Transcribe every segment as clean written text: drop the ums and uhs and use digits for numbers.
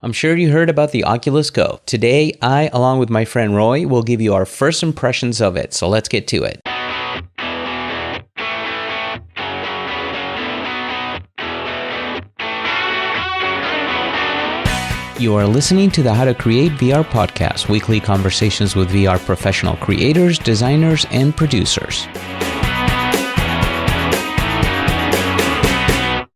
I'm sure you heard about the Oculus Go. Today, I, along with my friend Roy, will give you our first impressions of it. So let's get to it. You are listening to the How to Create VR podcast, weekly conversations with VR professional creators, designers, and producers.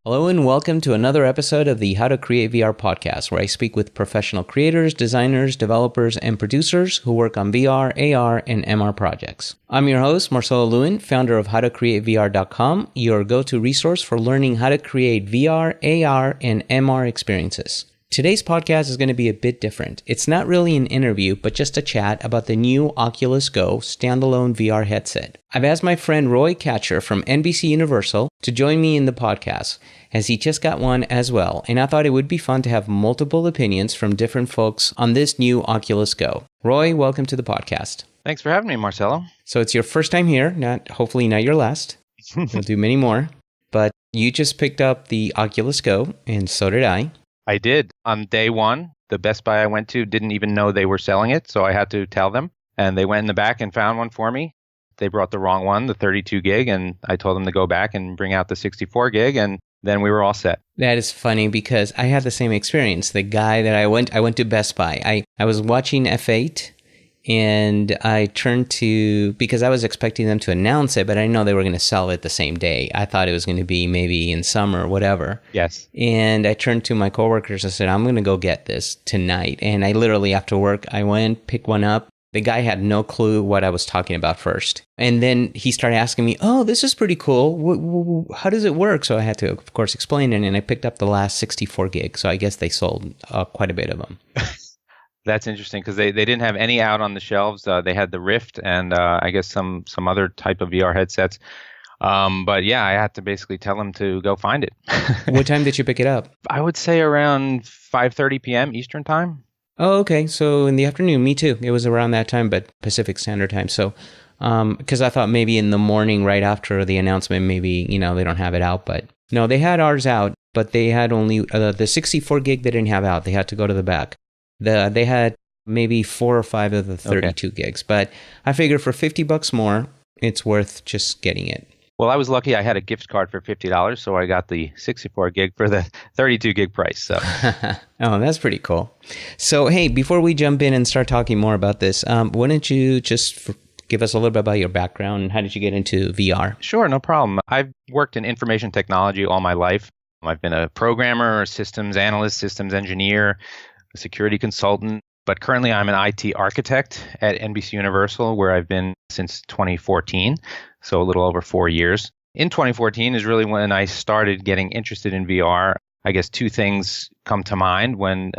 Hello and welcome to another episode of the How to Create VR podcast, where I speak with professional creators, designers, developers, and producers who work on VR, AR, and MR projects. I'm your host, Marcelo Lewin, founder of howtocreatevr.com, your go-to resource for learning how to create VR, AR, and MR experiences. Today's podcast is going to be a bit different. It's not really an interview, but just a chat about the new Oculus Go standalone VR headset. I've asked my friend Roy Kachur from NBC Universal to join me in the podcast, as he just got one as well, and I thought it would be fun to have multiple opinions from different folks on this new Oculus Go. Roy, welcome to the podcast. Thanks for having me, Marcelo. So it's your first time here, hopefully not your last. We'll do many more, but you just picked up the Oculus Go, and so did I. I did. On day one, the Best Buy I went to didn't even know they were selling it, so I had to tell them. And they went in the back and found one for me. They brought the wrong one, the 32 gig, and I told them to go back and bring out the 64 gig, and then we were all set. That is funny because I had the same experience. The guy that I went to Best Buy. I was watching F8, and I turned to, because I was expecting them to announce it, but I didn't know they were going to sell it the same day. I thought it was going to be maybe in summer or whatever. Yes. And I turned to my coworkers and said, I'm going to go get this tonight. And I literally, after work, I went, picked one up. The guy had no clue what I was talking about first. And then he started asking me, oh, this is pretty cool. How does it work? So I had to, of course, explain it. And I picked up the last 64 gig. So I guess they sold quite a bit of them. That's interesting because they didn't have any out on the shelves. They had the Rift and I guess some other type of VR headsets. But yeah, I had to basically tell them to go find it. What time did you pick it up? I would say around 5:30 p.m. Eastern time. Oh, okay. So in the afternoon, me too. It was around that time, but Pacific Standard Time. So because I thought maybe in the morning right after the announcement, maybe, they don't have it out. But no, they had ours out, but they had only the 64 gig they didn't have out. They had to go to the back. They had maybe 4 or 5 of the 32 gigs, but I figured for $50 more, it's worth just getting it. Well, I was lucky. I had a gift card for $50, so I got the 64 gig for the 32 gig price. So, oh, that's pretty cool. So, hey, before we jump in and start talking more about this, why don't you just give us a little bit about your background and how did you get into VR? Sure, no problem. I've worked in information technology all my life. I've been a programmer, a systems analyst, systems engineer, a security consultant, but currently I'm an IT architect at NBC Universal, where I've been since 2014, so a little over 4 years. In 2014 is really when I started getting interested in VR. I guess 2 things come to mind when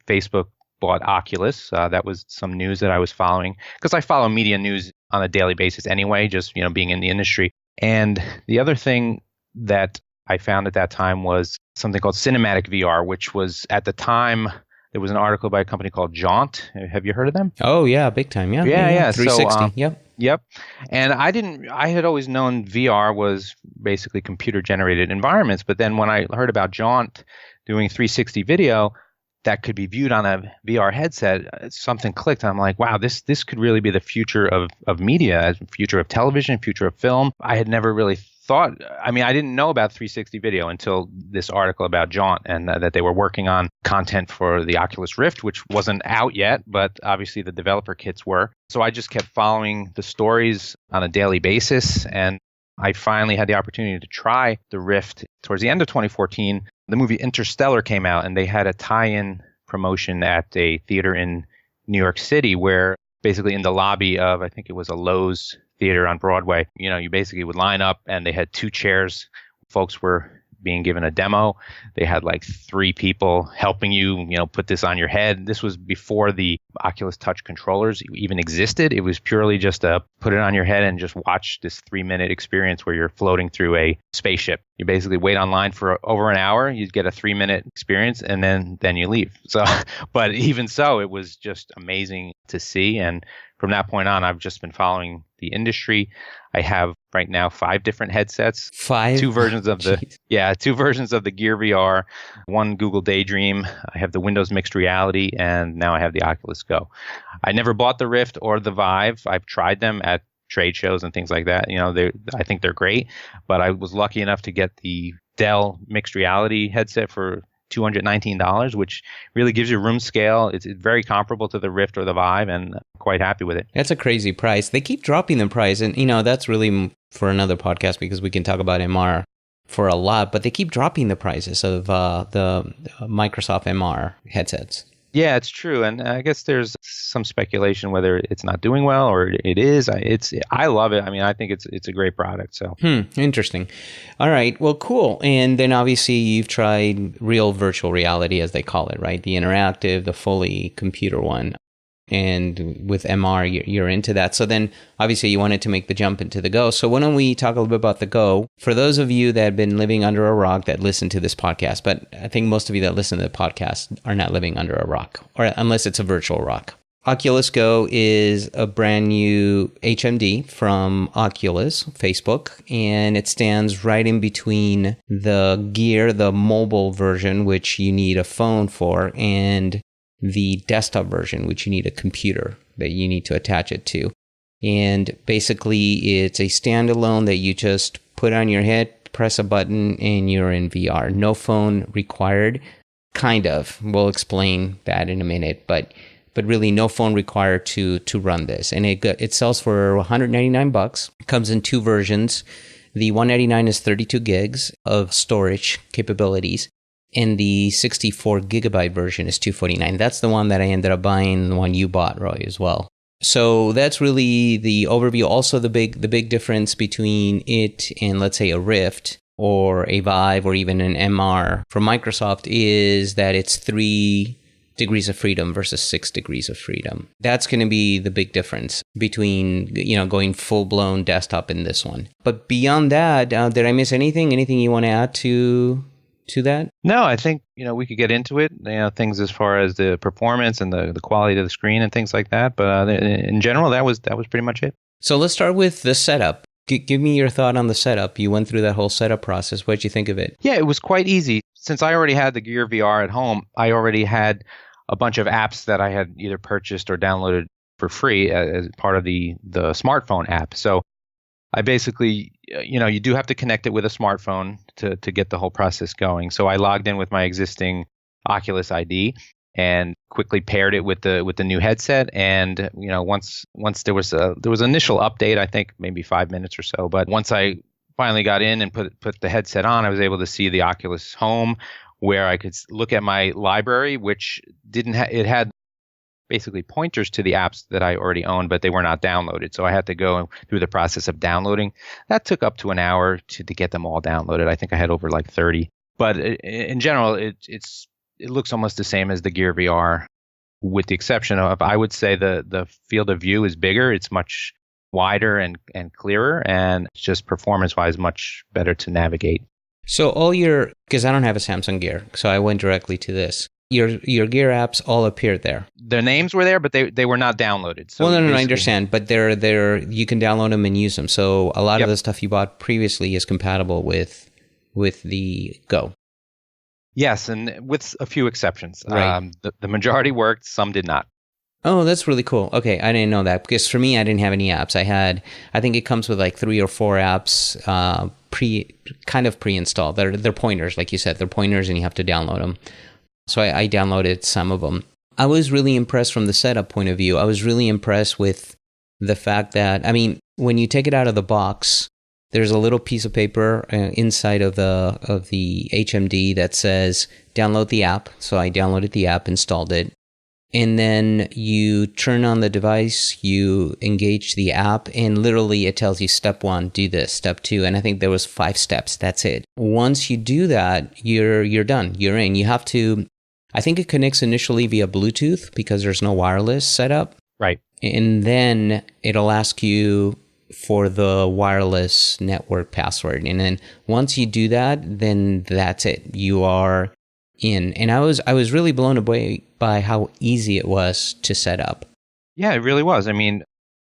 Facebook bought Oculus. That was some news that I was following, because I follow media news on a daily basis anyway, just being in the industry. And the other thing that I found at that time was something called cinematic VR, which was at the time, there was an article by a company called Jaunt. Have you heard of them? Oh, yeah, big time. Yeah. 360. So, Yep. Yep. And I had always known VR was basically computer generated environments. But then when I heard about Jaunt doing 360 video that could be viewed on a VR headset, something clicked. I'm like, wow, this could really be the future of media, future of television, future of film. I had never really thought, I didn't know about 360 video until this article about Jaunt and that they were working on content for the Oculus Rift, which wasn't out yet, but obviously the developer kits were. So I just kept following the stories on a daily basis. And I finally had the opportunity to try the Rift towards the end of 2014. The movie Interstellar came out and they had a tie-in promotion at a theater in New York City where basically in the lobby of, I think it was a Lowe's theater on Broadway, you basically would line up and they had 2 chairs. Folks were being given a demo. They had like 3 people helping you, put this on your head. This was before the Oculus Touch controllers even existed. It was purely just a put it on your head and just watch this 3-minute experience where you're floating through a spaceship. You basically wait online for over an hour. You get a 3-minute experience and then you leave. So, but even so, it was just amazing to see. And from that point on, I've just been following the industry. I have right now 5 different headsets. 5? Two versions of Jeez. two versions of the Gear VR, one Google Daydream. I have the Windows Mixed Reality, and now I have the Oculus Go. I never bought the Rift or the Vive. I've tried them at trade shows and things like that. I think they're great, but I was lucky enough to get the Dell Mixed Reality headset for $219, which really gives you room scale. It's very comparable to the Rift or the Vive, and I'm quite happy with it. That's a crazy price. They keep dropping the price, and that's really for another podcast because we can talk about MR for a lot, but they keep dropping the prices of the Microsoft MR headsets. Yeah, it's true, and I guess there's some speculation whether it's not doing well or it is. I love it. I mean, I think it's a great product. So interesting. All right, well, cool. And then obviously you've tried real virtual reality, as they call it, right? The interactive, the fully computer one. And with MR, you're into that. So then obviously you wanted to make the jump into the Go. So why don't we talk a little bit about the Go? For those of you that have been living under a rock that listen to this podcast, but I think most of you that listen to the podcast are not living under a rock, or unless it's a virtual rock. Oculus Go is a brand new HMD from Oculus, Facebook, and it stands right in between the Gear, the mobile version, which you need a phone for, and the desktop version, which you need a computer that you need to attach it to. And basically, it's a standalone that you just put on your head, press a button, and you're in VR. No phone required. Kind of. We'll explain that in a minute, but really no phone required to run this. And it sells for $199. It comes in 2 versions. The $199 is 32 gigs of storage capabilities. And the 64 gigabyte version is $249. That's the one that I ended up buying, the one you bought, Roy, as well. So that's really the overview. Also, the big difference between it and, let's say, a Rift or a Vive or even an MR from Microsoft is that it's 3 degrees of freedom versus 6 degrees of freedom. That's going to be the big difference between, going full-blown desktop in this one. But beyond that, did I miss anything? Anything you want to add to that? No, I think, we could get into it, things as far as the performance and the quality of the screen and things like that. But in general, that was pretty much it. So let's start with the setup. Give me your thought on the setup. You went through that whole setup process. What did you think of it? Yeah, it was quite easy. Since I already had the Gear VR at home, I already had a bunch of apps that I had either purchased or downloaded for free as part of the smartphone app. So I basically, you do have to connect it with a smartphone to get the whole process going. So I logged in with my existing Oculus ID and quickly paired it with the new headset. And once there was initial update, I think maybe 5 minutes or so. But once I finally got in and put the headset on, I was able to see the Oculus Home, where I could look at my library, which it had basically pointers to the apps that I already owned, but they were not downloaded. So I had to go through the process of downloading. That took up to an hour to get them all downloaded. I think I had over like 30. But in general, it looks almost the same as the Gear VR, with the exception of, I would say, the field of view is bigger. It's much wider and clearer, and it's just performance-wise much better to navigate. So because I don't have a Samsung Gear, so I went directly to this. Your Gear apps all appeared there. Their names were there, but they were not downloaded. So well, no, I understand. But they're you can download them and use them. So a lot of the stuff you bought previously is compatible with the Go. Yes, and with a few exceptions. Right. The majority worked, some did not. Oh, that's really cool. Okay, I didn't know that, because for me, I didn't have any apps. I think it comes with like 3 or 4 apps pre-installed. They're pointers, like you said. They're pointers, and you have to download them. So I downloaded some of them. I was really impressed from the setup point of view. I was really impressed with the fact that, when you take it out of the box, there's a little piece of paper inside of the HMD that says download the app. So I downloaded the app, installed it. And then you turn on the device, you engage the app, and literally it tells you step 1, do this, step 2, and I think there was 5 steps. That's it. Once you do that, you're done. You're in. You have to, I think it connects initially via Bluetooth because there's no wireless setup. Right. And then it'll ask you for the wireless network password. And then once you do that, then that's it. You are in. And I was really blown away by how easy it was to set up. Yeah, it really was.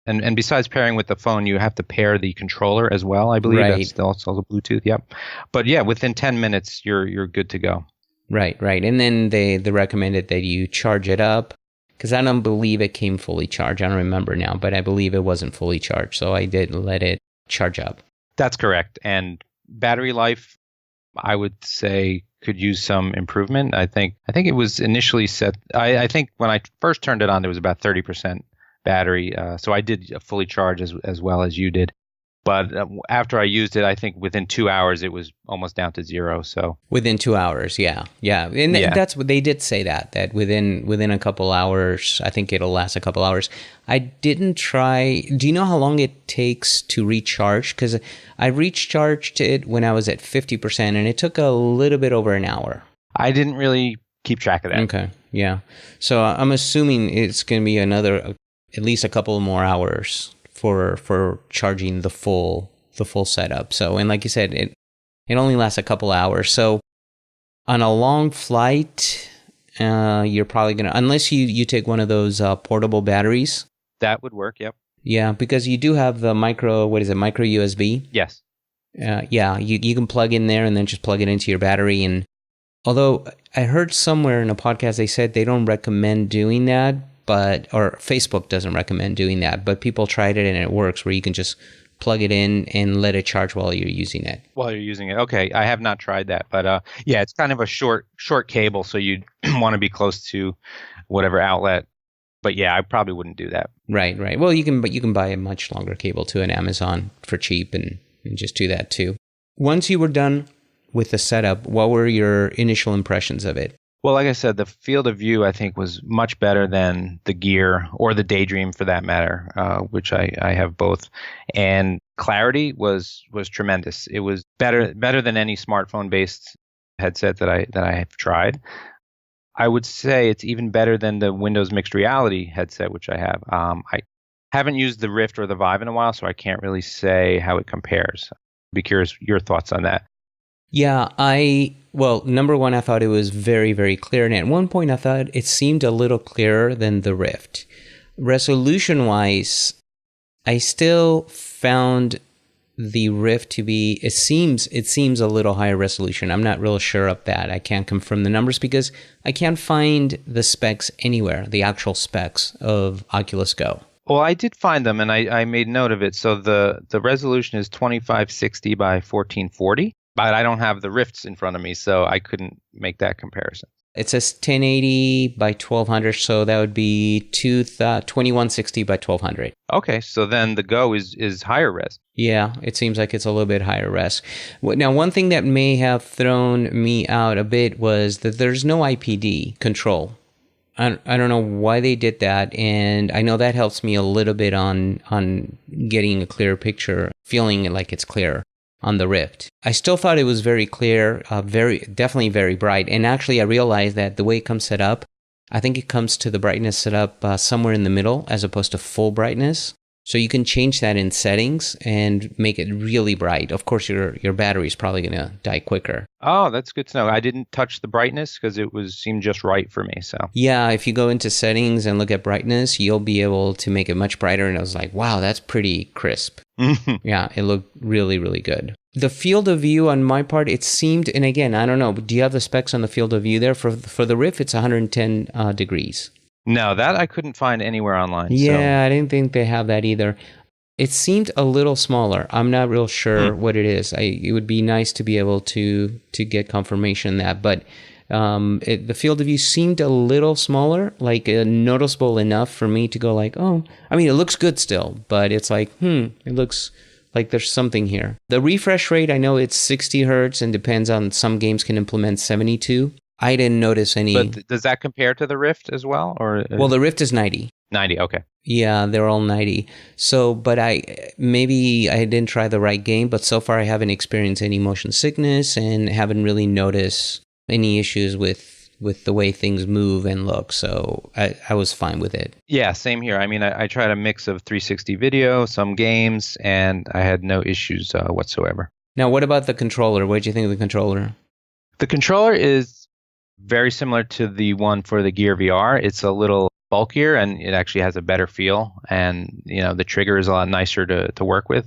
And besides pairing with the phone, you have to pair the controller as well, I believe. Right. That's also the Bluetooth, yep. But yeah, within 10 minutes, you're good to go. Right. And then they recommended that you charge it up, because I don't believe it came fully charged. I don't remember now, but I believe it wasn't fully charged. So I did let it charge up. That's correct. And battery life, I would say, could use some improvement. I think it was initially set. I think when I first turned it on, there was about 30% battery. So I did a fully charge as well as you did. But after I used it, I think within 2 hours, it was almost down to zero. So within 2 hours, yeah. And that's what they did say, that within a couple hours, I think it'll last a couple hours. I didn't try. Do you know how long it takes to recharge? Because I recharged it when I was at 50%, and it took a little bit over an hour. I didn't really keep track of that. Okay, yeah. So I'm assuming it's going to be another, at least a couple more hours for charging the full setup. So, and like you said, it only lasts a couple hours. So on a long flight, you're probably gonna, unless you take one of those portable batteries. That would work. Yep. Yeah, because you do have the micro USB. Yes. Yeah, you can plug in there and then just plug it into your battery. And although I heard somewhere in a podcast they said they don't recommend doing that, or Facebook doesn't recommend doing that, but people tried it and it works, where you can just plug it in and let it charge while you're using it. Okay, I have not tried that, but yeah, it's kind of a short cable, so you'd want to be close to whatever outlet. But yeah, I probably wouldn't do that. Right. Well, you can buy a much longer cable too at Amazon for cheap and just do that too. Once you were done with the setup, what were your initial impressions of it? Well, like I said, the field of view, I think, was much better than the Gear or the Daydream for that matter, which I have both. And clarity was tremendous. It was better than any smartphone-based headset that I have tried. I would say it's even better than the Windows Mixed Reality headset, which I have. I haven't used the Rift or the Vive in a while, so I can't really say how it compares. I'd be curious your thoughts on that. Yeah, well, number one, I thought it was very, very clear. And at one point, I thought it seemed a little clearer than the Rift. Resolution-wise, I still found the Rift to be, it seems a little higher resolution. I'm not real sure of that. I can't confirm the numbers because I can't find the specs anywhere, the actual specs of Oculus Go. Well, I did find them, and I made note of it. So the resolution is 2560 by 1440. But I don't have the Rifts in front of me, so I couldn't make that comparison. It says 1080 by 1200, so that would be 2160 by 1200. Okay, so then the Go is higher res. Yeah, it seems like it's a little bit higher res. Now, one thing that may have thrown me out a bit was that there's no IPD control. I don't know why they did that, and I know that helps me a little bit on getting a clearer picture, feeling like it's clear on the Rift. I still thought it was very clear, definitely very bright. And actually, I realized that the way it comes set up, I think it comes to the brightness set up somewhere in the middle as opposed to full brightness. So you can change that in settings and make it really bright. Of course, your battery is probably going to die quicker. Oh, that's good to know. I didn't touch the brightness because it seemed just right for me. So yeah, if you go into settings and look at brightness, you'll be able to make it much brighter. And I was like, wow, that's pretty crisp. Yeah, it looked really, really good. The field of view on my part, it seemed, and again, I don't know, do you have the specs on the field of view there? For the Rift, it's 110 degrees. No, that I couldn't find anywhere online. Yeah, so. I didn't think they have that either. It seemed a little smaller. I'm not real sure what it is. It would be nice to be able to get confirmation that, but the field of view seemed a little smaller, like noticeable enough for me to go like, oh, I mean, it looks good still, but it's like, it looks like there's something here. The refresh rate, I know it's 60 hertz and depends on, some games can implement 72. I didn't notice any. But does that compare to the Rift as well? Well, the Rift is 90. 90, okay. Yeah, they're all 90. So, but maybe I didn't try the right game, but so far I haven't experienced any motion sickness and haven't really noticed any issues with the way things move and look. So I was fine with it. Yeah, same here. I mean, I tried a mix of 360 video, some games, and I had no issues whatsoever. Now, what about the controller? What did you think of the controller? The controller is very similar to the one for the Gear VR. It's a little bulkier and it actually has a better feel. And, the trigger is a lot nicer to work with.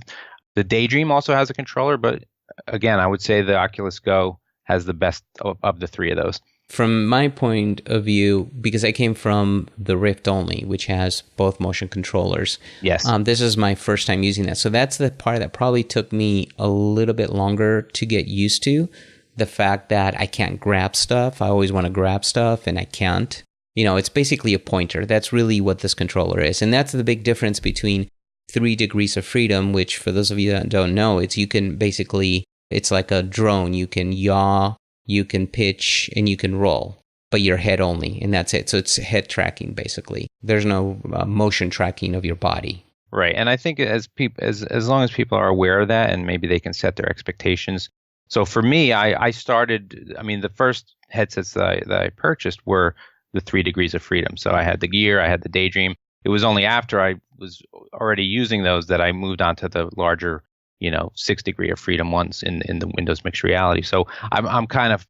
The Daydream also has a controller, but again, I would say the Oculus Go has the best of the three of those. From my point of view, because I came from the Rift only, which has both motion controllers. Yes. This is my first time using that. So that's the part that probably took me a little bit longer to get used to. The fact that I can't grab stuff. I always want to grab stuff and I can't. It's basically a pointer. That's really what this controller is. And that's the big difference between 3 degrees of freedom, which for those of you that don't know, it's like a drone. You can yaw, you can pitch, and you can roll, but your head only, and that's it. So it's head tracking, basically. There's no motion tracking of your body. Right. And I think as long as people are aware of that and maybe they can set their expectations. So for me, I started, the first headsets that I purchased were the 3 degrees of freedom. So I had the Gear, I had the Daydream. It was only after I was already using those that I moved on to the larger 6 degree of freedom ones in the Windows mixed reality. So I'm kind of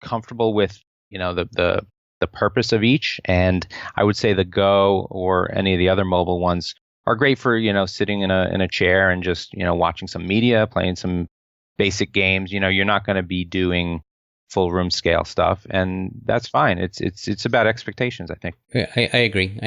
comfortable with, the purpose of each. And I would say the Go or any of the other mobile ones are great for, sitting in a chair and just, watching some media, playing some basic games. You're not going to be doing full room scale stuff, and that's fine. It's about expectations, I think. I agree.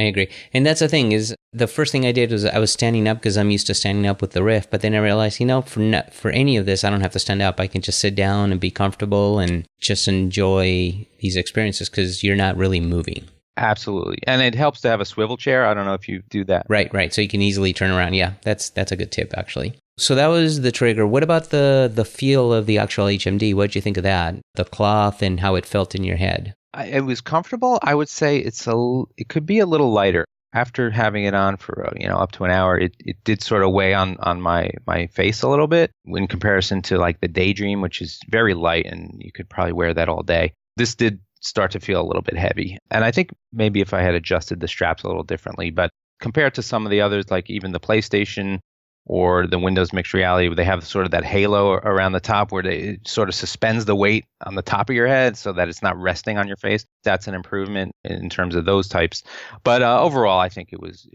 And that's the thing is, the first thing I did was I was standing up because I'm used to standing up with the Rift, but then I realized, for any of this, I don't have to stand up. I can just sit down and be comfortable and just enjoy these experiences because you're not really moving. Absolutely. And it helps to have a swivel chair. I don't know if you do that. Right. So you can easily turn around. Yeah, that's a good tip, actually. So that was the trigger. What about the feel of the actual HMD? What did you think of that? The cloth and how it felt in your head? It was comfortable. I would say it could be a little lighter. After having it on for up to an hour, it did sort of weigh on my face a little bit in comparison to like the Daydream, which is very light and you could probably wear that all day. This did start to feel a little bit heavy. And I think maybe if I had adjusted the straps a little differently, but compared to some of the others, like even the PlayStation or the Windows mixed reality, where they have sort of that halo around the top where it sort of suspends the weight on the top of your head so that it's not resting on your face. That's an improvement in terms of those types. But overall, I think it was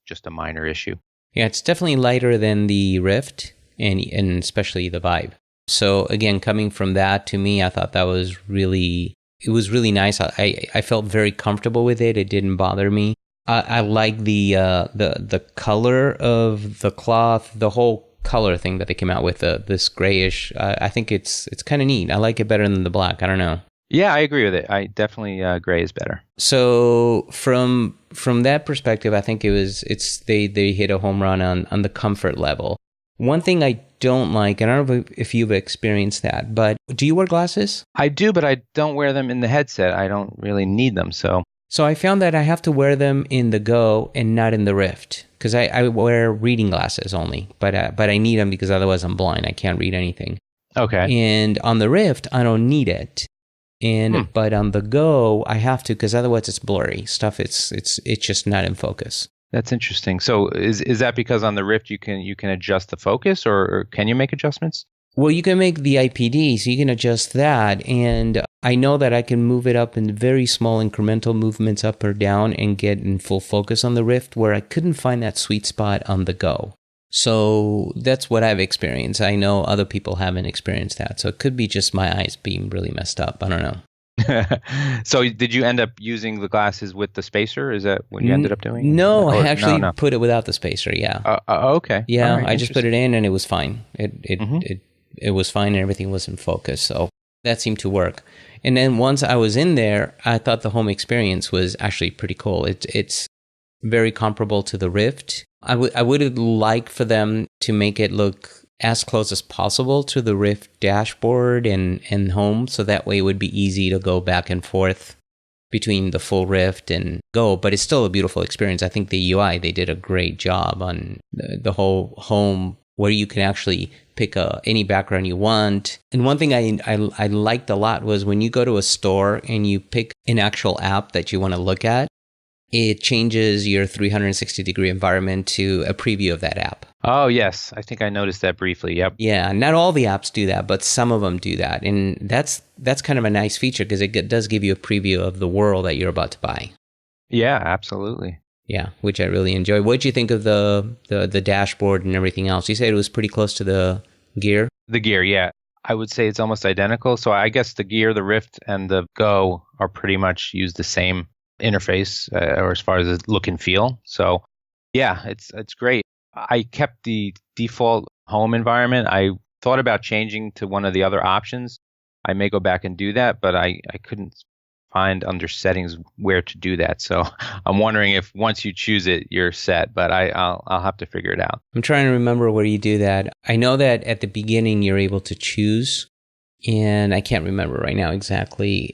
just a minor issue. Yeah, it's definitely lighter than the Rift and especially the Vive. So again, coming from that, to me, I thought that was really nice. I felt very comfortable with it. It didn't bother me. I like the color of the cloth, the whole color thing that they came out with, this grayish. I think it's kind of neat. I like it better than the black. I don't know. Yeah, I agree with it. I definitely gray is better. So from that perspective, I think they hit a home run on the comfort level. One thing I don't like, and I don't know if you've experienced that, but do you wear glasses? I do, but I don't wear them in the headset. I don't really need them, so I found that I have to wear them in the Go and not in the Rift because I wear reading glasses only, but I need them because otherwise I'm blind. I can't read anything. Okay. And on the Rift, I don't need it. But on the Go, I have to because otherwise it's blurry stuff. It's just not in focus. That's interesting. So is that because on the Rift you can adjust the focus, or can you make adjustments? Well, you can make the IPD, so you can adjust that. And I know that I can move it up in very small incremental movements up or down and get in full focus on the Rift, where I couldn't find that sweet spot on the Go. So that's what I've experienced. I know other people haven't experienced that. So it could be just my eyes being really messed up. I don't know. So did you end up using the glasses with the spacer? Is that what you ended up doing? No, I actually put it without the spacer, yeah. Okay. Yeah, right, I just put it in and it was fine. It was fine and everything was in focus. So that seemed to work. And then once I was in there, I thought the home experience was actually pretty cool. It's very comparable to the Rift. I would like for them to make it look as close as possible to the Rift dashboard and home, so that way it would be easy to go back and forth between the full Rift and Go, but it's still a beautiful experience. I think the UI, they did a great job on the whole home, where you can actually pick any background you want. And one thing I liked a lot was when you go to a store and you pick an actual app that you want to look at, it changes your 360-degree environment to a preview of that app. Oh, yes. I think I noticed that briefly. Yep. Yeah, not all the apps do that, but some of them do that. And that's kind of a nice feature because it does give you a preview of the world that you're about to buy. Yeah, absolutely. Yeah, which I really enjoy. What did you think of the dashboard and everything else? You said it was pretty close to the Gear. The Gear, yeah. I would say it's almost identical. So I guess the Gear, the Rift, and the Go are pretty much use the same interface, or as far as the look and feel. So yeah, it's great. I kept the default home environment. I thought about changing to one of the other options. I may go back and do that, but I couldn't find under settings where to do that. So I'm wondering if once you choose it, you're set, but I'll have to figure it out. I'm trying to remember where you do that. I know that at the beginning you're able to choose, and I can't remember right now exactly.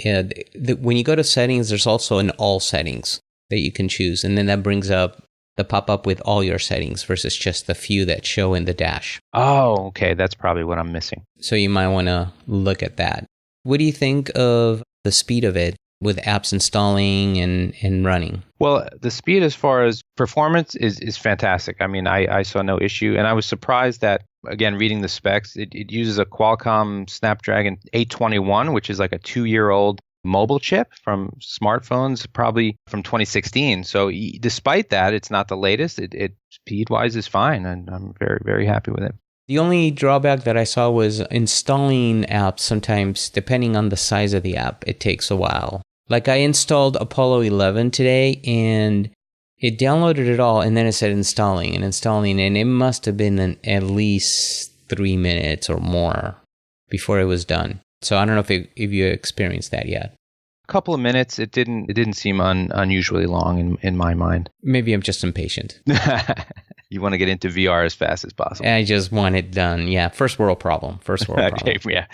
When you go to settings, there's also an all settings that you can choose, and then that brings up the pop-up with all your settings versus just the few that show in the dash. Oh, okay. That's probably what I'm missing. So you might want to look at that. What do you think of the speed of it with apps installing and running? Well, the speed as far as performance is fantastic. I mean, I saw no issue. And I was surprised that, again, reading the specs, it uses a Qualcomm Snapdragon 821, which is like a 2-year-old mobile chip from smartphones, probably from 2016. So despite that, it's not the latest. It speed-wise is fine, and I'm very, very happy with it. The only drawback that I saw was installing apps sometimes, depending on the size of the app, it takes a while. Like I installed Apollo 11 today, and it downloaded it all, and then it said installing, and it must have been at least 3 minutes or more before it was done. So I don't know if you experienced that yet. A couple of minutes. It didn't seem unusually long in my mind. Maybe I'm just impatient. You want to get into VR as fast as possible. I just want it done. Yeah, first world problem. Okay, yeah.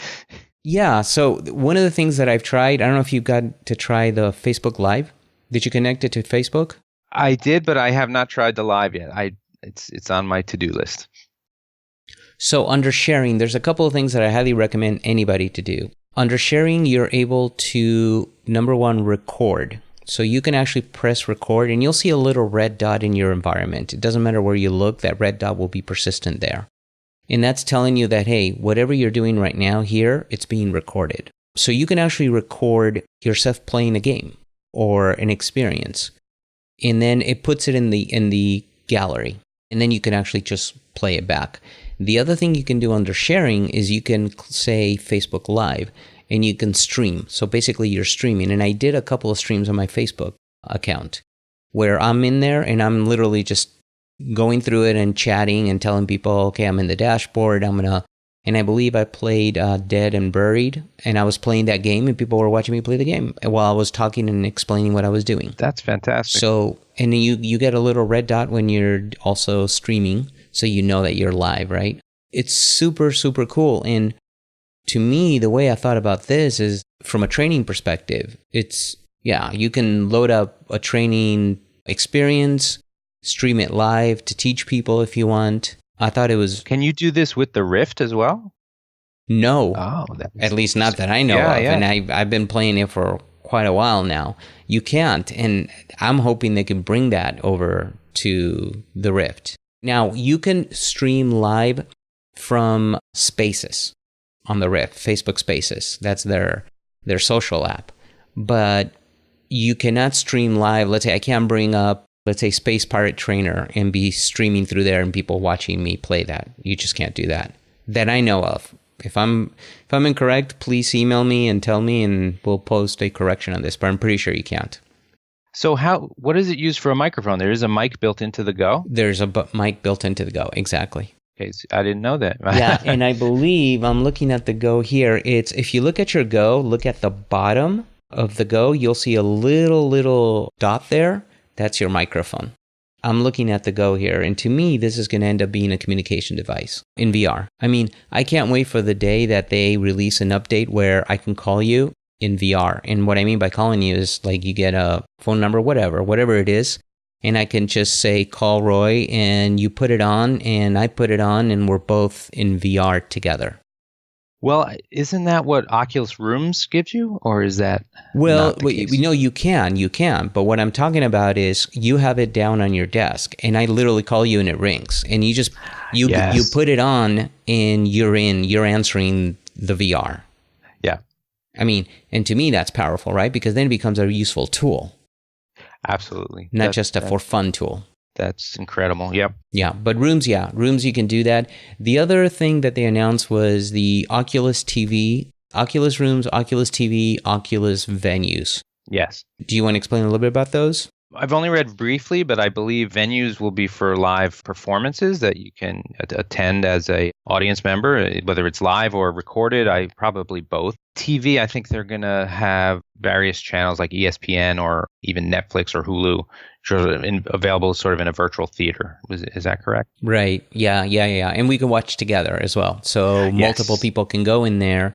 Yeah, so one of the things that I've tried, I don't know if you got to try the Facebook Live. Did you connect it to Facebook? I did, but I have not tried the Live yet. It's on my to-do list. So under sharing, there's a couple of things that I highly recommend anybody to do. Under sharing, you're able to, number one, record. So you can actually press record, and you'll see a little red dot in your environment. It doesn't matter where you look, that red dot will be persistent there. And that's telling you that, hey, whatever you're doing right now here, it's being recorded. So you can actually record yourself playing a game or an experience. And then it puts it in the gallery. And then you can actually just play it back. The other thing you can do under sharing is you can say Facebook Live and you can stream. So basically you're streaming. And I did a couple of streams on my Facebook account where I'm in there and I'm literally just going through it and chatting and telling people, okay, I'm in the dashboard. And I believe I played Dead and Buried, and I was playing that game and people were watching me play the game while I was talking and explaining what I was doing. That's fantastic. So, and you get a little red dot when you're also streaming, so you know that you're live, right? It's super, super cool. And to me, the way I thought about this is from a training perspective. You can load up a training experience, stream it live to teach people if you want. I thought it was... Can you do this with the Rift as well? No. Oh, at least not that I know of. Yeah. And I've been playing it for quite a while now. You can't. And I'm hoping they can bring that over to the Rift. Now, you can stream live from Spaces on the Rift, Facebook Spaces. That's their social app. But you cannot stream live. Let's say I can't bring up, let's say, Space Pirate Trainer and be streaming through there and people watching me play that. You just can't do that I know of. If I'm incorrect, please email me and tell me, and we'll post a correction on this. But I'm pretty sure you can't. So what is it used for a microphone? There is a mic built into the Go? There's a mic built into the Go, exactly. Okay, so I didn't know that. Yeah, and I believe I'm looking at the Go here. If you look at your Go, look at the bottom of the Go, you'll see a little dot there. That's your microphone. I'm looking at the Go here, and to me, this is going to end up being a communication device in VR. I mean, I can't wait for the day that they release an update where I can call you in VR. And what I mean by calling you is like you get a phone number, whatever it is, and I can just say, call Roy, and you put it on, and I put it on, and we're both in VR together. Well, isn't that what Oculus Rooms gives you, or is that well, not the case? No, you can. But what I'm talking about is you have it down on your desk, and I literally call you, and it rings, and you put it on, and you're answering the VR. Yeah. I mean, and to me, that's powerful, right? Because then it becomes a useful tool. Absolutely. Not just a for fun tool. That's incredible. Yep. Yeah, but rooms you can do that. The other thing that they announced was the Oculus TV, Oculus Rooms, Oculus TV, Oculus Venues. Yes. Do you want to explain a little bit about those? I've only read briefly, but I believe venues will be for live performances that you can attend as a audience member, whether it's live or recorded. Probably both. TV, I think they're going to have various channels like ESPN or even Netflix or Hulu available sort of in a virtual theater. Is that correct? Right. Yeah. And we can watch together as well. So multiple people can go in there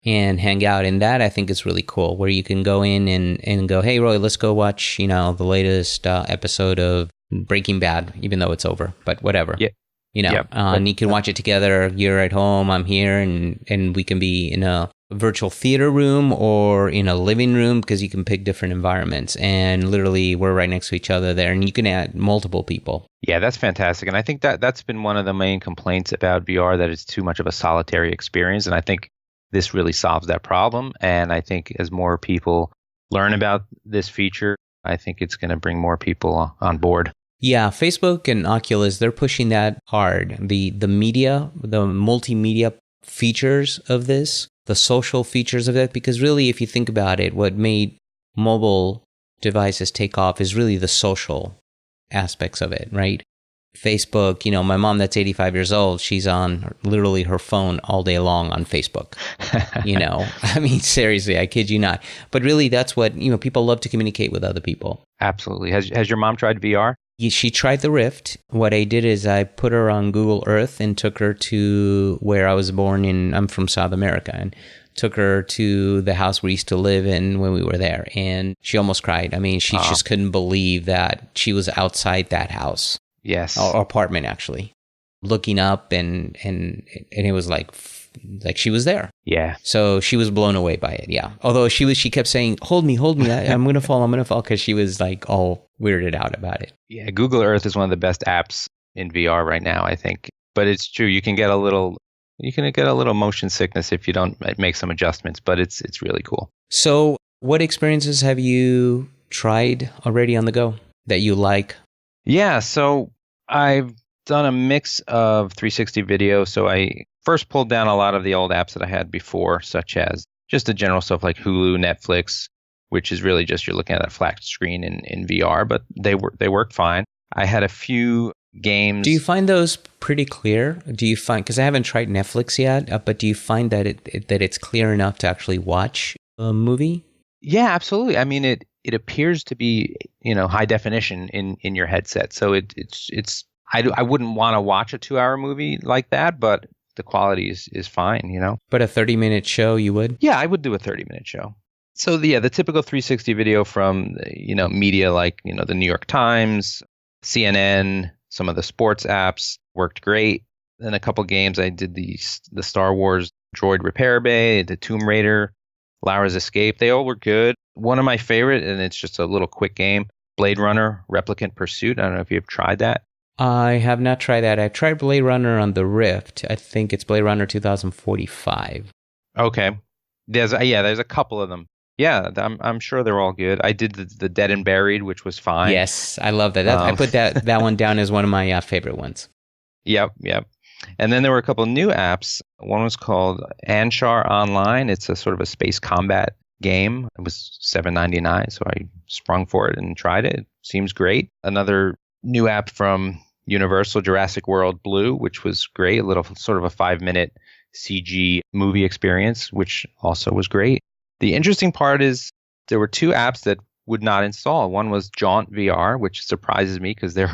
and hang out. And that I think is really cool, where you can go in and go, hey, Roy, let's go watch, the latest episode of Breaking Bad, even though it's over, but whatever. Yeah. And you can watch it together. You're at home, I'm here, and we can be in a virtual theater room or in a living room, because you can pick different environments. And literally, we're right next to each other there, and you can add multiple people. Yeah, that's fantastic. And I think that's been one of the main complaints about VR, that it's too much of a solitary experience. And I think this really solves that problem. And I think as more people learn about this feature, I think it's going to bring more people on board. Yeah, Facebook and Oculus, they're pushing that hard. The media, the multimedia features of this, the social features of it, because really, if you think about it, what made mobile devices take off is really the social aspects of it, right? Facebook, my mom that's 85 years old, she's on literally her phone all day long on Facebook. I mean, seriously, I kid you not. But really, that's what, people love to communicate with other people. Absolutely. Has your mom tried VR? She tried the Rift. What I did is I put her on Google Earth and took her to where I was born I'm from South America, and took her to the house we used to live in when we were there. And she almost cried. I mean, she just couldn't believe that she was outside that house. Yes. Or apartment, actually. Looking up, and it was like she was there. Yeah. So she was blown away by it, yeah. Although she kept saying, hold me, I'm going to fall, because she was like all weirded out about it. Yeah, Google Earth is one of the best apps in VR right now, I think. But it's true, you can get a little motion sickness if you don't make some adjustments, but it's really cool. So what experiences have you tried already on the go that you like? Yeah, so I've done a mix of 360 video. So I first pulled down a lot of the old apps that I had before, such as just the general stuff like Hulu, Netflix, which is really just you're looking at a flat screen in VR, but they work fine. I had a few games. Do you find those pretty clear? Because I haven't tried Netflix yet, but do you find that it's clear enough to actually watch a movie? Yeah, absolutely. I mean, it appears to be, high definition in your headset. So I wouldn't want to watch a 2-hour movie like that, but the quality is fine, But a 30-minute show, you would? Yeah, I would do a 30-minute show. So the typical 360 video from, media like, the New York Times, CNN, some of the sports apps worked great. Then a couple games, I did the Star Wars Droid Repair Bay, the Tomb Raider, Lara's Escape. They all were good. One of my favorite, and it's just a little quick game, Blade Runner Replicant Pursuit. I don't know if you've tried that. I have not tried that. I've tried Blade Runner on the Rift. I think it's Blade Runner 2045. Okay. There's a couple of them. Yeah, I'm sure they're all good. I did the Dead and Buried, which was fine. Yes, I love that. I put that one down as one of my favorite ones. Yep. And then there were a couple of new apps. One was called Anshar Online. It's a sort of a space combat game. It was $7.99, so I sprung for it and tried it. It seems great. Another new app from Universal, Jurassic World Blue, which was great. A little sort of a 5-minute CG movie experience, which also was great. The interesting part is there were 2 apps that would not install. One was Jaunt VR, which surprises me because they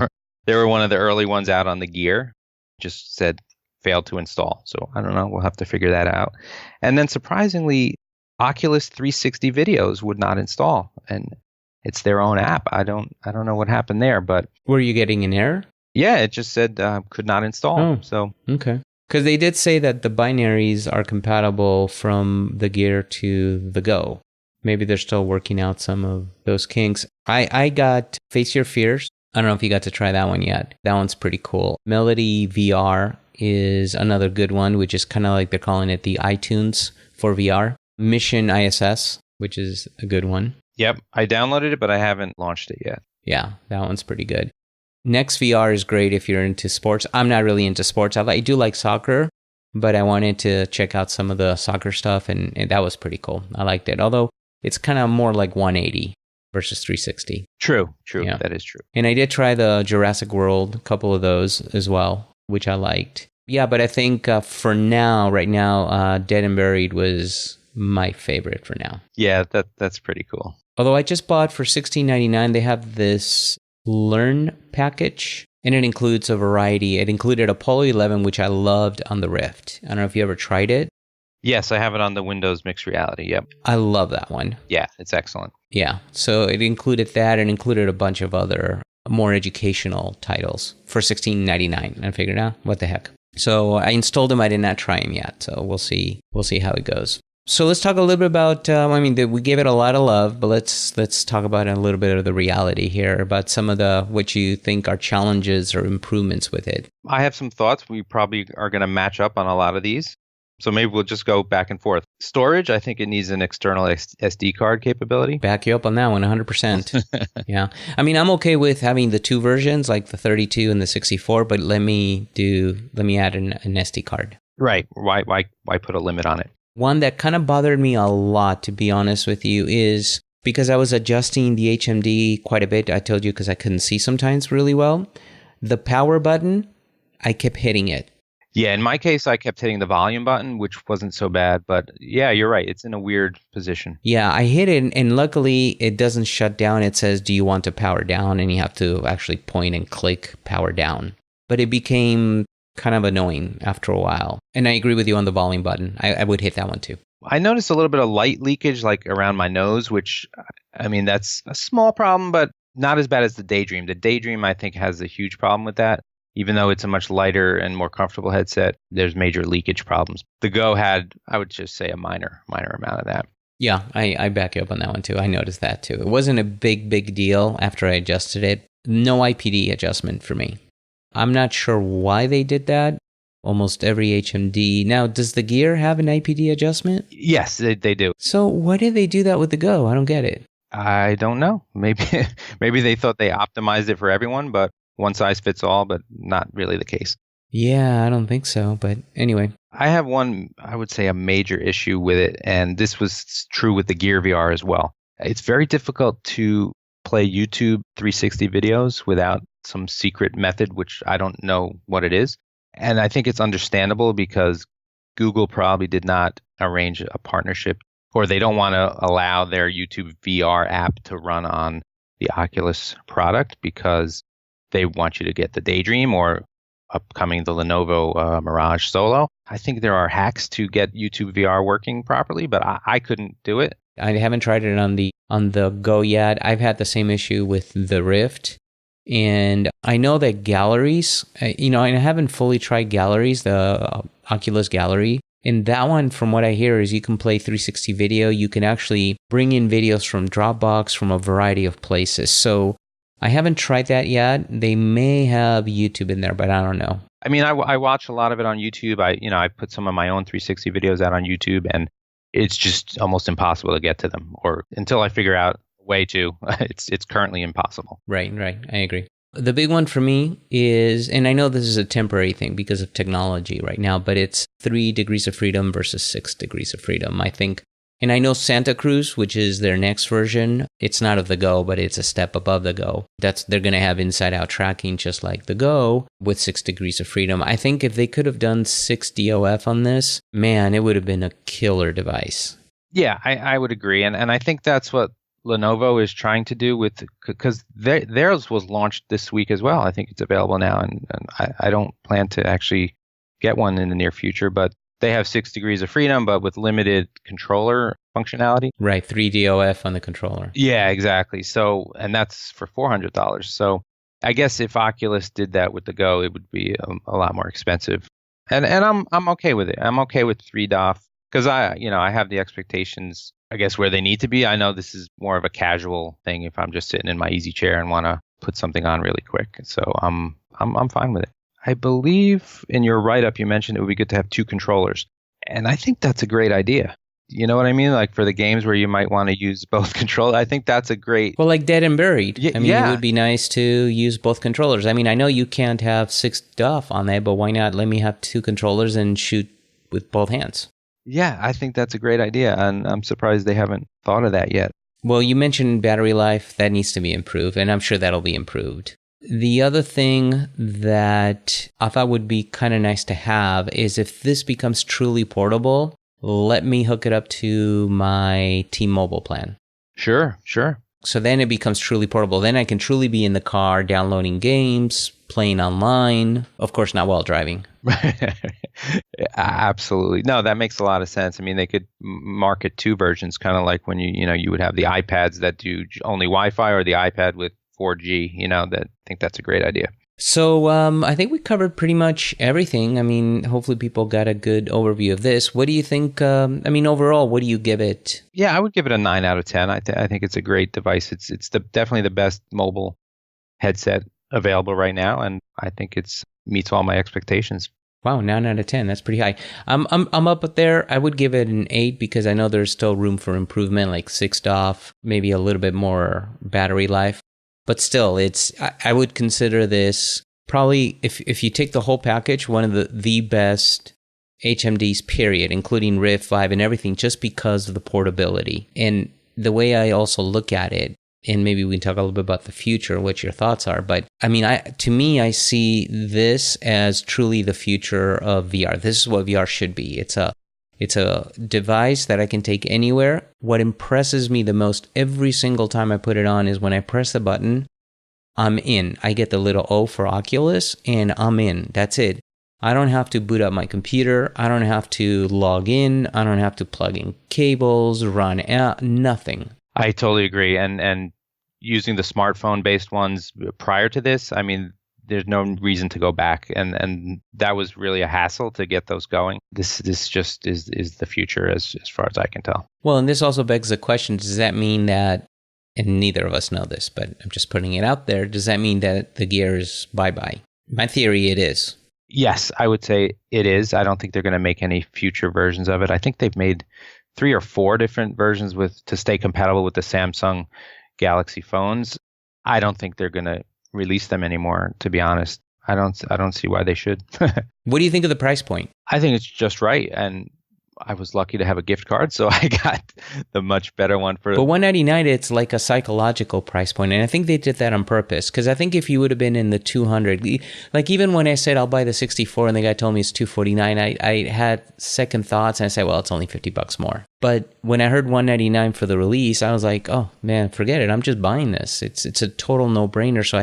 were one of the early ones out on the Gear. Just said failed to install. So I don't know. We'll have to figure that out. And then surprisingly, Oculus 360 videos would not install, and it's their own app. I don't know what happened there, but were you getting an error? Yeah, it just said could not install. Oh, so okay. Because they did say that the binaries are compatible from the Gear to the Go. Maybe they're still working out some of those kinks. I got Face Your Fears. I don't know if you got to try that one yet. That one's pretty cool. Melody VR is another good one, which is kind of like they're calling it the iTunes for VR. Mission ISS, which is a good one. Yep, I downloaded it, but I haven't launched it yet. Yeah, that one's pretty good. Next VR is great if you're into sports. I'm not really into sports. I do like soccer, but I wanted to check out some of the soccer stuff, and that was pretty cool. I liked it, although it's kind of more like 180 versus 360. True. Yeah. That is true. And I did try the Jurassic World, a couple of those as well, which I liked. Yeah, but I think for now, right now, Dead and Buried was my favorite for now. Yeah, that's pretty cool. Although I just bought for $16.99, they have this Learn package, and it includes a variety. It included Apollo 11, which I loved on the Rift. I don't know if you ever tried it. Yes, I have it on the Windows Mixed Reality. Yep. I love that one. Yeah, it's excellent. Yeah, so it included that and included a bunch of other more educational titles for $16.99. And I figured, what the heck. So I installed them. I did not try them yet. So we'll see how it goes. So let's talk a little bit about, we gave it a lot of love, but let's talk about a little bit of the reality here, about some of what you think are challenges or improvements with it. I have some thoughts. We probably are going to match up on a lot of these. So maybe we'll just go back and forth. Storage, I think it needs an external SD card capability. Back you up on that one, 100%. Yeah. I mean, I'm okay with having the two versions, like the 32 and the 64, but let me add an SD card. Right. Why put a limit on it? One that kind of bothered me a lot, to be honest with you, is because I was adjusting the HMD quite a bit. I told you because I couldn't see sometimes really well. The power button, I kept hitting it. Yeah, in my case, I kept hitting the volume button, which wasn't so bad. But yeah, you're right. It's in a weird position. Yeah, I hit it, and luckily it doesn't shut down. It says, do you want to power down? And you have to actually point and click power down. But it became kind of annoying after a while. And I agree with you on the volume button. I would hit that one too. I noticed a little bit of light leakage like around my nose, which, I mean, that's a small problem, but not as bad as the Daydream. The Daydream, I think, has a huge problem with that. Even though it's a much lighter and more comfortable headset, there's major leakage problems. The Go had, I would just say, a minor amount of that. Yeah, I back you up on that one too. I noticed that too. It wasn't a big deal after I adjusted it. No IPD adjustment for me. I'm not sure why they did that. Almost every HMD. Now, does the Gear have an IPD adjustment? Yes, they do. So why did they do that with the Go? I don't get it. I don't know. Maybe they thought they optimized it for everyone, but one size fits all, but not really the case. Yeah, I don't think so. But anyway. I have one, I would say, a major issue with it, and this was true with the Gear VR as well. It's very difficult to play YouTube 360 videos without some secret method, which I don't know what it is. And I think it's understandable because Google probably did not arrange a partnership, or they don't want to allow their YouTube VR app to run on the Oculus product because they want you to get the Daydream or upcoming the Lenovo Mirage Solo. I think there are hacks to get YouTube VR working properly, but I couldn't do it. I haven't tried it on the Go yet. I've had the same issue with the Rift. And I know that galleries, I haven't fully tried galleries, the Oculus Gallery. And that one, from what I hear, is you can play 360 video. You can actually bring in videos from Dropbox, from a variety of places. So I haven't tried that yet. They may have YouTube in there, but I don't know. I mean, I watch a lot of it on YouTube. I put some of my own 360 videos out on YouTube, and it's just almost impossible to get to them, or until I figure out a way to. It's currently impossible. Right. I agree. The big one for me is, and I know this is a temporary thing because of technology right now, but it's 3 degrees of freedom versus 6 degrees of freedom, I think. And I know Santa Cruz, which is their next version, it's not of the Go, but it's a step above the Go. They're going to have inside-out tracking just like the Go with 6 degrees of freedom. I think if they could have done 6 DOF on this, man, it would have been a killer device. Yeah, I would agree. And I think that's what Lenovo is trying to do because theirs was launched this week as well. I think it's available now, and I don't plan to actually get one in the near future, but they have 6 degrees of freedom, but with limited controller functionality. Right, 3 DOF on the controller. Yeah, exactly. So, and that's for $400. So I guess if Oculus did that with the Go, it would be a lot more expensive. And I'm okay with it. I'm okay with 3 DOF because I have the expectations, I guess, where they need to be. I know this is more of a casual thing if I'm just sitting in my easy chair and want to put something on really quick. So I'm fine with it. I believe in your write-up you mentioned it would be good to have 2 controllers. And I think that's a great idea. You know what I mean? Like for the games where you might want to use both controllers. I think that's a great... Well, like Dead and Buried. I mean, yeah. It would be nice to use both controllers. I mean, I know you can't have 6 stuff on there, but why not let me have 2 controllers and shoot with both hands? Yeah, I think that's a great idea, and I'm surprised they haven't thought of that yet. Well, you mentioned battery life. That needs to be improved, and I'm sure that'll be improved. The other thing that I thought would be kind of nice to have is if this becomes truly portable, let me hook it up to my T-Mobile plan. Sure. So then it becomes truly portable. Then I can truly be in the car downloading games, playing online, of course, not while driving. Absolutely. No, that makes a lot of sense. I mean, they could market 2 versions, kind of like when you would have the iPads that do only Wi-Fi or the iPad with 4G, I think that's a great idea. So I think we covered pretty much everything. I mean, hopefully people got a good overview of this. What do you think? Overall, what do you give it? Yeah, I would give it a 9 out of 10. I think it's a great device. It's definitely the best mobile headset available right now, and I think it meets all my expectations. Wow, 9 out of 10. That's pretty high. I'm up there. I would give it an 8 because I know there's still room for improvement, like 6 off, maybe a little bit more battery life. But still, I would consider this probably, if you take the whole package, one of the best HMDs, period, including Rift, Vive, and everything, just because of the portability. And the way I also look at it, and maybe we can talk a little bit about the future, what your thoughts are. But I mean, to me, I see this as truly the future of VR. This is what VR should be. It's a device that I can take anywhere. What impresses me the most every single time I put it on is when I press the button, I'm in. I get the little O for Oculus, and I'm in. That's it. I don't have to boot up my computer. I don't have to log in. I don't have to plug in cables, run out, nothing. I totally agree. And using the smartphone-based ones prior to this, I mean, there's no reason to go back. And that was really a hassle to get those going. This just is the future as far as I can tell. Well, and this also begs the question, does that mean that, and neither of us know this, but I'm just putting it out there, does that mean that the Gear is bye-bye? My theory, it is. Yes, I would say it is. I don't think they're going to make any future versions of it. I think they've made 3 or 4 different versions to stay compatible with the Samsung Galaxy phones. I don't think they're going to release them anymore, to be honest. I don't see why they should. What do you think of the price point? I think it's just right, and I was lucky to have a gift card, so I got the much better one for... But $199, it's like a psychological price point, and I think they did that on purpose, because I think if you would have been in the 200, like even when I said I'll buy the 64 and the guy told me it's $249, I had second thoughts, and I said, well, it's only $50 more. But when I heard $199 for the release, I was like, oh man, forget it. I'm just buying this. It's a total no-brainer. So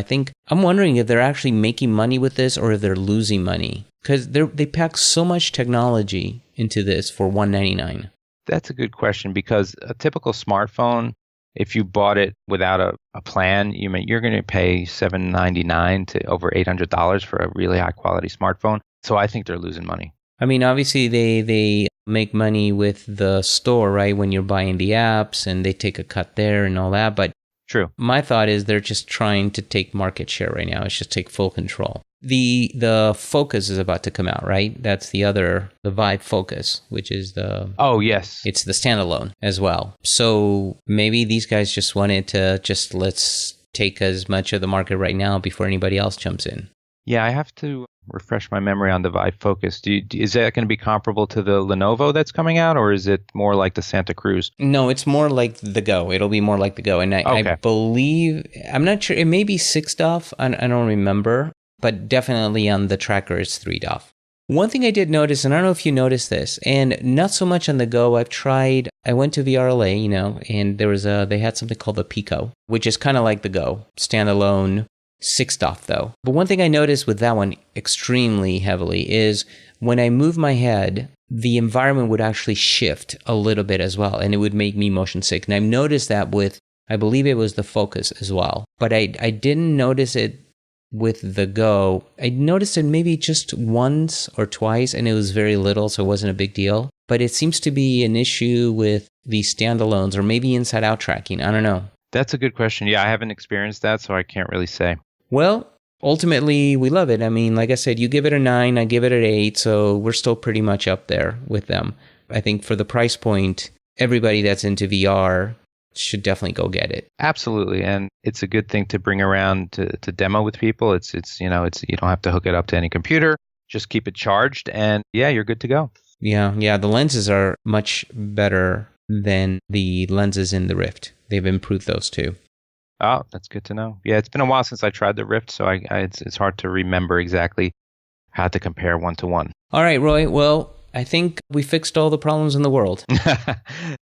I'm wondering if they're actually making money with this or if they're losing money, because they pack so much technology into this for $199. That's a good question, because a typical smartphone, if you bought it without a plan, you're going to pay $799 to over $800 for a really high quality smartphone. So I think they're losing money. I mean, obviously they make money with the store, right? When you're buying the apps and they take a cut there and all that. But true. My thought is they're just trying to take market share right now. It's just take full control. The Focus is about to come out, right? That's the Vive Focus, which is the... Oh, yes. It's the standalone as well. So maybe these guys just wanted to let's take as much of the market right now before anybody else jumps in. Yeah, I have to refresh my memory on the Vive Focus. Is that going to be comparable to the Lenovo that's coming out, or is it more like the Santa Cruz? No, it's more like the Go. It'll be more like the Go. And I believe, I'm not sure, it may be 6 DOF. I don't remember, but definitely on the tracker it's 3 DOF. One thing I did notice, and I don't know if you noticed this, and not so much on the Go, I went to VRLA, and they had something called the Pico, which is kind of like the Go, standalone, 6 DOF though. But one thing I noticed with that one extremely heavily is when I move my head, the environment would actually shift a little bit as well, and it would make me motion sick. And I've noticed that with, I believe it was the Focus as well. But I didn't notice it with the Go. I noticed it maybe just once or twice, and it was very little, so it wasn't a big deal. But it seems to be an issue with these standalones, or maybe inside-out tracking. I don't know. That's a good question. Yeah, I haven't experienced that, so I can't really say. Well, ultimately, we love it. I mean, like I said, you give it a 9, I give it an 8, so we're still pretty much up there with them. I think for the price point, everybody that's into VR should definitely go get it. Absolutely. And it's a good thing to bring around to demo with people. It's you don't have to hook it up to any computer. Just keep it charged and you're good to go. Yeah. The lenses are much better than the lenses in the Rift. They've improved those too. Oh, that's good to know. Yeah, it's been a while since I tried the Rift, so it's hard to remember exactly how to compare one to one. All right, Roy. Well, I think we fixed all the problems in the world.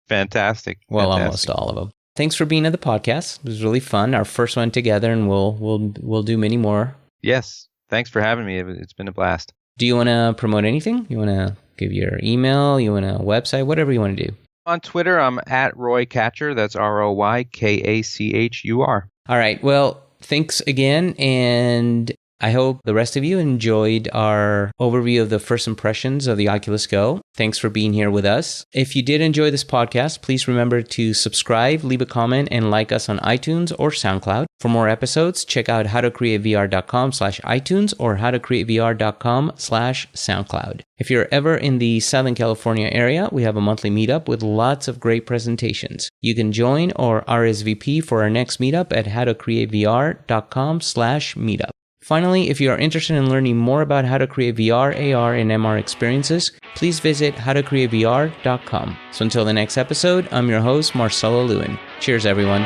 Fantastic. Well, almost all of them. Thanks for being at the podcast. It was really fun. Our first one together, and we'll do many more. Yes. Thanks for having me. It's been a blast. Do you want to promote anything? You want to give your email? You want a website? Whatever you want to do. On Twitter, I'm at Roy Kachur. That's RoyKachur. All right. Well, thanks again. And I hope the rest of you enjoyed our overview of the first impressions of the Oculus Go. Thanks for being here with us. If you did enjoy this podcast, please remember to subscribe, leave a comment, and like us on iTunes or SoundCloud. For more episodes, check out howtocreatevr.com/iTunes or howtocreatevr.com/SoundCloud. If you're ever in the Southern California area, we have a monthly meetup with lots of great presentations. You can join or RSVP for our next meetup at howtocreatevr.com/meetup. Finally, if you are interested in learning more about how to create VR, AR, and MR experiences, please visit howtocreatevr.com. So until the next episode, I'm your host, Marcelo Lewin. Cheers, everyone.